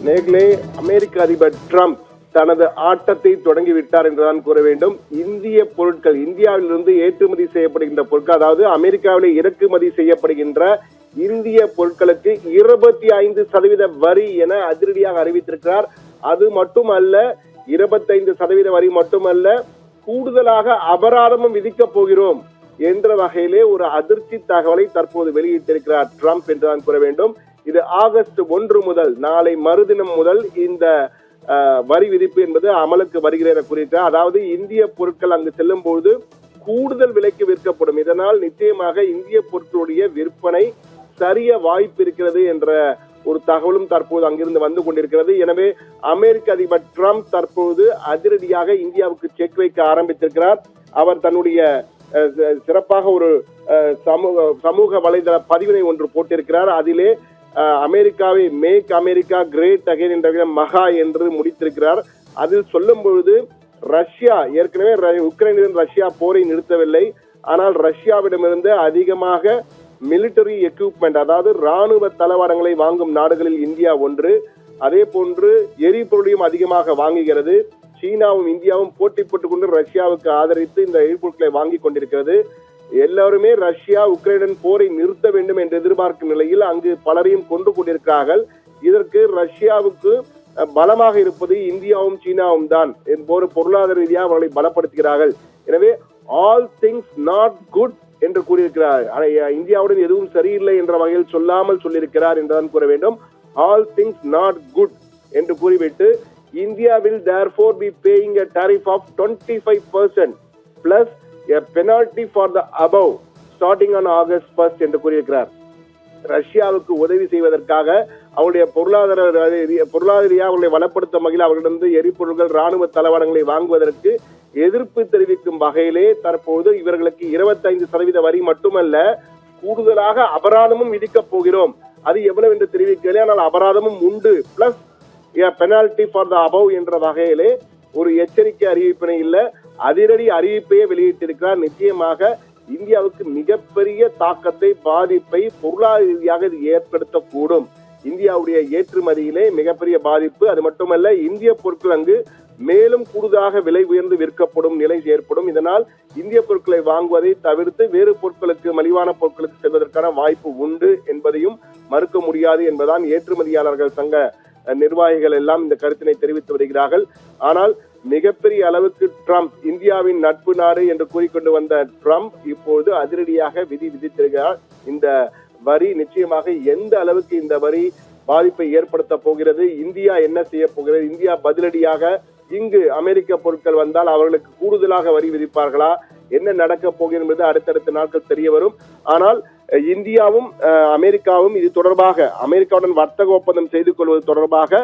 நேர்களே, அமெரிக்க அதிபர் டிரம்ப் தனது ஆட்டத்தை தொடங்கிவிட்டார் என்றுதான் கூற வேண்டும். இந்திய பொருட்கள், இந்தியாவிலிருந்து ஏற்றுமதி செய்யப்படுகின்ற பொருட்கள், அதாவது அமெரிக்காவிலே இறக்குமதி செய்யப்படுகின்ற இந்திய பொருட்களுக்கு 25% வரி என அதிரடியாக அறிவித்திருக்கிறார். அது மட்டுமல்ல, 25% வரி மட்டுமல்ல, கூடுதலாக அபராதமும் விதிக்கப் போகிறோம் என்ற வகையிலே ஒரு அதிர்ச்சி தகவலை தற்போது வெளியிட்டிருக்கிறார் டிரம்ப் என்றுதான் கூற வேண்டும். இது ஆகஸ்ட் 1 முதல், நாளை மறுதினம் முதல் இந்த வரி விதிப்பு என்பது அமலுக்கு வருகிறது என கூறியிருக்கிறார். அதாவது இந்திய பொருட்கள் அங்கு செல்லும் போது கூடுதல் விலைக்கு விற்கப்படும். இதனால் நிச்சயமாக இந்திய பொருட்களுடைய விற்பனை சரிய வாய்ப்பு இருக்கிறது என்ற ஒரு தகவலும் தற்போது அங்கிருந்து வந்து கொண்டிருக்கிறது. எனவே அமெரிக்க அதிபர் டிரம்ப் தற்போது அதிரடியாக இந்தியாவுக்கு செக் வைக்க ஆரம்பித்திருக்கிறார். அவர் தன்னுடைய சிறப்பாக ஒரு சமூக வலைதள பதிவினை ஒன்று போட்டிருக்கிறார். அதிலே அமெரிக்காவை மேக் அமெரிக்கா கிரேட் அகைன் என்ற மகா என்று முடித்திருக்கிறார். அதில் சொல்லும் பொழுது ரஷ்யா ஏற்கனவே உக்ரைனுடன் ரஷ்யா போரை நிறுத்தவில்லை. ஆனால் ரஷ்யாவிடமிருந்து அதிகமாக மிலிட்டரி எக்யூப்மெண்ட், அதாவது ராணுவ தளவாடங்களை வாங்கும் நாடுகளில் இந்தியா ஒன்று. அதே போன்று எரிபொருளையும் அதிகமாக வாங்குகிறது. சீனாவும் இந்தியாவும் போட்டி போட்டுக் கொண்டு ரஷ்யாவுக்கு ஆதரித்து இந்த எரிபொருட்களை வாங்கி கொண்டிருக்கிறது. எல்லாருமே ரஷ்யா உக்ரைனுடன் போரை நிறுத்த வேண்டும் என்று எதிர்பார்க்கும் நிலையில் அங்கு பலரையும் கொண்டு கொண்டிருக்கிறார்கள். இதற்கு ரஷ்யாவுக்கு பலமாக இருப்பது இந்தியாவும் சீனாவும் தான். பொருளாதார ரீதியாக அவர்களை பலப்படுத்துகிறார்கள். எனவே ஆல் திங்ஸ் நாட் குட் என்று கூறியிருக்கிறார். இந்தியாவுடன் எதுவும் சரியில்லை என்ற வகையில் சொல்லாமல் சொல்லியிருக்கிறார் என்றுதான் கூற வேண்டும். ஆல் திங்ஸ் நாட் குட் என்று கூறிவிட்டு India will therefore be paying a tariff of 25% plus a penalty for the above starting on August 1st என்று கூறியிருக்கிறார். ரஷ்யாவுக்கு உதவி செய்வதற்காக அவருடைய பொருளாதார ரீதியாக அவர்களை வளப்படுத்தும் வகையில் அவர்களிடம் எரிபொருள்கள், ராணுவ தளவாடங்களை வாங்குவதற்கு எதிர்ப்பு தெரிவிக்கும் வகையிலே தற்போது இவர்களுக்கு 25% வரி மட்டுமல்ல, கூடுதலாக அபராதமும் விதிக்கப் போகிறோம். அது எவ்வளவு என்று தெரிவிக்கவில்லை, ஆனால் அபராதமும் உண்டு. Plus penalty for the above என்ற வகையிலே ஒரு எச்சரிக்கை அறிவிப்பினை இல்ல, அதிரடி அறிவிப்பையே வெளியிட்டிருக்கிறார். நிச்சயமாக இந்தியாவுக்கு மிகப்பெரிய தாக்கத்தை, பாதிப்பை பொருளாதார ரீதியாக இது ஏற்படுத்தக்கூடும். இந்தியாவுடைய ஏற்றுமதியிலே மிகப்பெரிய பாதிப்பு. அது மட்டுமல்ல, இந்திய பொருட்கள் அங்கு மேலும் கூடுதலாக விலை உயர்ந்து விற்கப்படும் நிலை ஏற்படும். இதனால் இந்திய பொருட்களை வாங்குவதை தவிர்த்து வேறு பொருட்களுக்கு, மலிவான பொருட்களுக்கு செல்வதற்கான வாய்ப்பு உண்டு என்பதையும் மறுக்க முடியாது என்பதுதான் ஏற்றுமதியாளர்கள் சங்க நிர்வாகிகள் எல்லாம் இந்த கருத்தினை தெரிவித்து வருகிறார்கள். ஆனால் மிகப்பெரிய அளவுக்கு டிரம்ப், இந்தியாவின் நட்பு நாடு என்று கூறிக்கொண்டு வந்த டிரம்ப் இப்போது அதிரடியாக விதித்திருக்கிறார். இந்த வரி நிச்சயமாக எந்த அளவுக்கு இந்த வரி பாதிப்பை ஏற்படுத்த போகிறது, இந்தியா என்ன செய்ய போகிறது, இந்தியா பதிலடியாக இங்கு அமெரிக்க பொருட்கள் வந்தால் அவர்களுக்கு கூடுதலாக வரி விதிப்பார்களா, என்ன நடக்க போகிறது என்பது அடுத்தடுத்த நாட்கள் தெரிய வரும். ஆனால் இந்தியாவும் அமெரிக்காவும் இது தொடர்பாக அமெரிக்காவுடன் வர்த்தக ஒப்பந்தம் செய்து கொள்வது தொடர்பாக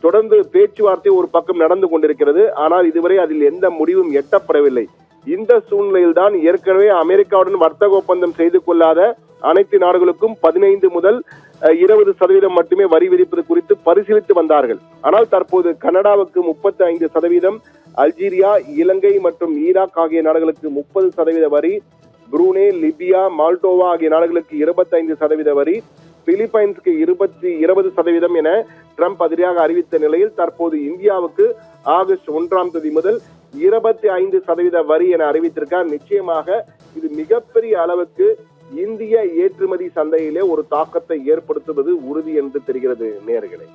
தொடர்ந்து பேச்சுவார்த்தை ஒரு பக்கம் நடந்து கொண்டிருக்கிறது. ஆனால் இதுவரை அதில் எந்த முடிவும் எட்டப்படவில்லை. இந்த சூழ்நிலையில் தான் ஏற்கனவே அமெரிக்காவுடன் வர்த்தக ஒப்பந்தம் செய்து கொள்ளாத அனைத்து நாடுகளுக்கும் 15 முதல் 20% மட்டுமே வரி விதிப்பது குறித்து பரிசீலித்து வந்தார்கள். ஆனால் தற்போது கனடாவுக்கு 35%, அல்ஜீரியா, இலங்கை மற்றும் ஈராக் ஆகிய நாடுகளுக்கு 30% வரி, புரூனே, லிபியா, மால்டோவா ஆகிய நாடுகளுக்கு 25% வரி, பிலிப்பைன்ஸ்க்கு 20% என டிரம்ப் அதிரடியாக அறிவித்த நிலையில் தற்போது இந்தியாவுக்கு ஆகஸ்ட் 1ஆம் தேதி முதல் 25% வரி என அறிவித்திருக்கார். நிச்சயமாக இது மிகப்பெரிய அளவுக்கு இந்திய ஏற்றுமதி சந்தையிலே ஒரு தாக்கத்தை ஏற்படுத்துவது உறுதி என்று தெரிகிறது நேயர்களே.